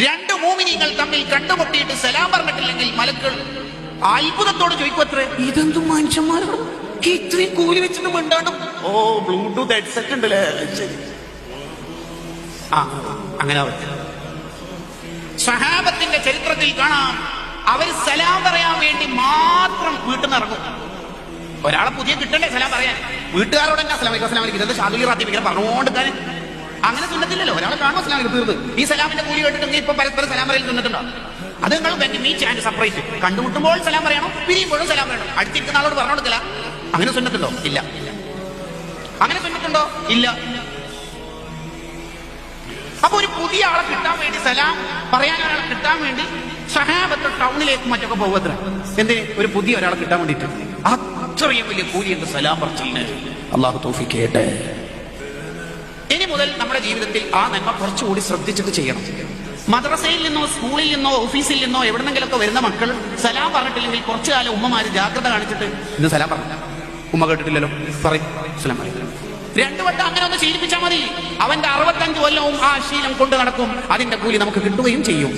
രണ്ട് മോമിനികൾ തമ്മിൽ കണ്ടുമുട്ടിയിട്ട് സലാം പറഞ്ഞിട്ടില്ലെങ്കിൽ മലക്കൾ അത്ഭുതത്തോട് ചോദിക്കുമത്രേ, ഇതെന്തും മനുഷ്യന്മാരാണ് ഇത്രയും കൂലി വെച്ചിട്ട് മിണ്ടാണ്ടും. ഓ, ബ്ലൂടൂത്ത് ഹെഡ്സെറ്റ് ഉണ്ടല്ലേ, ശരി. അങ്ങനെ സഹാബത്തിന്റെ ചരിത്രത്തിൽ കാണാം, അവർ സലാം പറയാൻ വേണ്ടി മാത്രം വീട്ടിൽ നിന്ന് ഇറങ്ങും. ഒരാളെ പുതിയ കിട്ടണ്ടേ സലാം പറയാൻ, വീട്ടുകാരോട് തന്നെ അസ്സലാമു അലൈക്കും അസ്സലാമു അലൈക്കും ഇതെന്താ ഷാദുലിറാത്തിപ്പിക്കാൻ പറഞ്ഞുകൊടുക്കാൻ അങ്ങനെ സുന്നത്തില്ലല്ലോ. ഒരാളെ കാണുമ്പോൾ അസ്സലാമു അലൈക്കും തീർന്ന്. ഈ സലാമിന്റെ കൂലി കേട്ടിട്ട് ഇപ്പൊ പരസ്പരം സലാം പറയൽ തിന്നിട്ടുണ്ടോ? അത് നിങ്ങൾ മീറ്റ് ആൻഡ് സെപ്പറേറ്റ്. കണ്ടുമുട്ടുമ്പോൾ സലാം പറയണം, പിരിയുമ്പോഴും സലാം പറയണം. അടുത്തിരിക്കുന്ന ആളോട് പറഞ്ഞു കൊടുക്കില്ല. അങ്ങനെ സുന്നത്തുണ്ടോ? ഇല്ല. അങ്ങനെ സുന്നത്തുണ്ടോ? ഇല്ല. അപ്പൊ ഒരു പുതിയ ആളെ കിട്ടാൻ വേണ്ടി, സലാം പറയാൻ ഒരാളെ കിട്ടാൻ വേണ്ടി സഹാബത്ത് ടൗണിലേക്ക് മറ്റൊക്കെ പോകത്ര. എന്തിന്? ഒരു പുതിയ ഒരാളെ കിട്ടാൻ വേണ്ടിട്ട്. അത്രയും വലിയ കൂലിയുണ്ട് സലാം പറച്ചിലിന്. അള്ളാഹു തൗഫീഖ് ചെയ്യട്ടെ. ഇനി മുതൽ നമ്മുടെ ജീവിതത്തിൽ ആ നന്മ കുറച്ചുകൂടി ശ്രദ്ധിച്ചിട്ട് ചെയ്യണം. മദ്രസയിൽ നിന്നോ സ്കൂളിൽ നിന്നോ ഓഫീസിൽ നിന്നോ എവിടെന്നെങ്കിലൊക്കെ വരുന്ന മക്കൾ സലാം പറഞ്ഞിട്ടില്ലെങ്കിൽ കുറച്ചു കാലം ഉമ്മമാര് ജാഗ്രത കാണിച്ചിട്ട് ഇന്ന് സലാം പറഞ്ഞു, ഉമ്മ കേട്ടിട്ടില്ലല്ലോ, പറയും സലാം പറയും. 2 വട്ടം അങ്ങനെ ഒന്ന് ശീലിപ്പിച്ചാൽ മതി. അവന്റെ 65 കൊല്ലവും ആ ശീലം കൊണ്ട് നടക്കും. അതിന്റെ കൂലി നമുക്ക് കിട്ടുകയും ചെയ്യും.